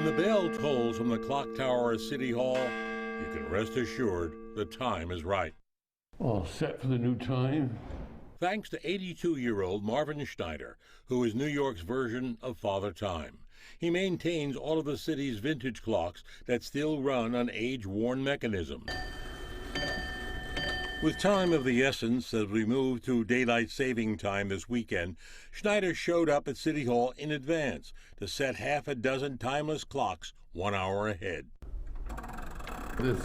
When the bell tolls from the clock tower at City Hall, you can rest assured the time is right. All set for the new time. Thanks to 82-year-old Marvin Schneider, who is New York's version of Father Time. He maintains all of the city's vintage clocks that still run on age-worn mechanisms. With time of the essence as we move to daylight saving time this weekend, Schneider showed up at City Hall in advance to set half a dozen timeless clocks 1 hour ahead. This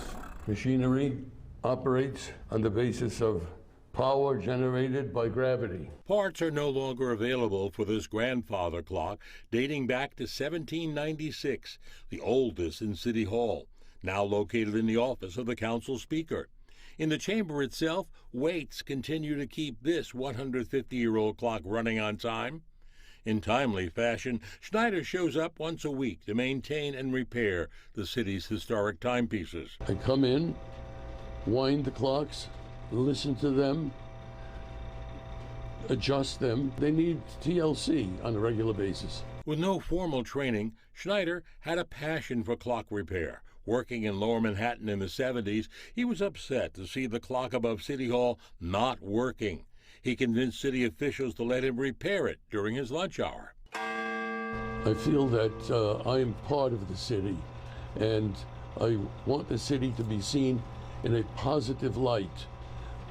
machinery operates on the basis of power generated by gravity. Parts are no longer available for this grandfather clock dating back to 1796, the oldest in City Hall, now located in the office of the council speaker. In the chamber itself, waits continue to keep this 150-year-old clock running on time. In timely fashion, Schneider shows up once a week to maintain and repair the city's historic timepieces. I come in, wind the clocks, listen to them, adjust them. They need TLC on a regular basis. With no formal training, Schneider had a passion for clock repair. Working in Lower Manhattan in the 70s, he was upset to see the clock above City Hall not working. He convinced city officials to let him repair it during his lunch hour. I feel that I am part of the city, and I want the city to be seen in a positive light.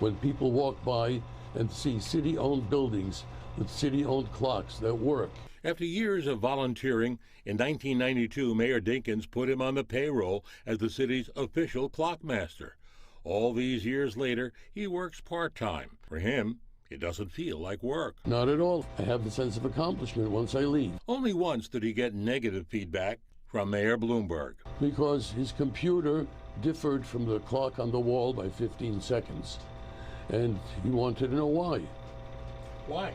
When people walk by and see city-owned buildings with city-owned clocks that work. After years of volunteering, in 1992, Mayor Dinkins put him on the payroll as the city's official clockmaster. All these years later, he works part-time. For him, it doesn't feel like work. Not at all. I have the sense of accomplishment once I leave. Only once did he get negative feedback from Mayor Bloomberg. Because his computer differed from the clock on the wall by 15 seconds. And he wanted to know why. Why?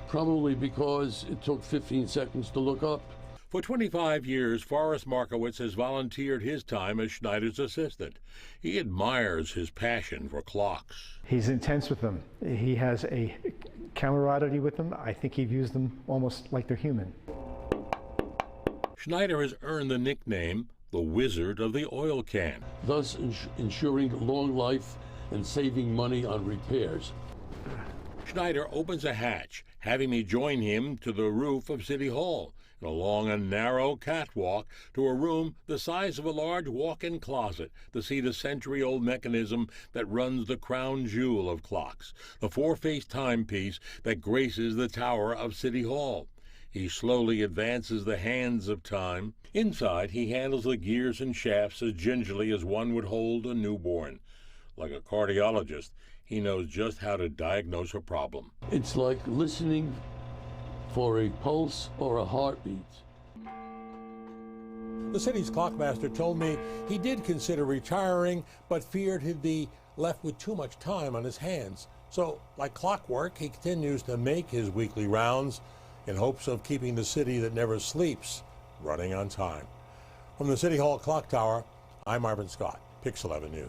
Probably because it took 15 seconds to look up. For 25 years, Forrest Markowitz has volunteered his time as Schneider's assistant. He admires his passion for clocks. He's intense with them. He has a camaraderie with them. I think he views them almost like they're human. Schneider has earned the nickname the Wizard of the Oil Can. Thus ensuring long life and saving money on repairs. Schneider opens a hatch, having me join him to the roof of City Hall and along a narrow catwalk to a room the size of a large walk-in closet to see the century-old mechanism that runs the crown jewel of clocks, the four-faced timepiece that graces the tower of City Hall. He slowly advances the hands of time. Inside, he handles the gears and shafts as gingerly as one would hold a newborn. Like a cardiologist, he knows just how to diagnose a problem. It's like listening for a pulse or a heartbeat. The city's clockmaster told me he did consider retiring, but feared he'd be left with too much time on his hands. So, like clockwork, he continues to make his weekly rounds in hopes of keeping the city that never sleeps running on time. From the City Hall Clock Tower, I'm Marvin Scott, Pix 11 News.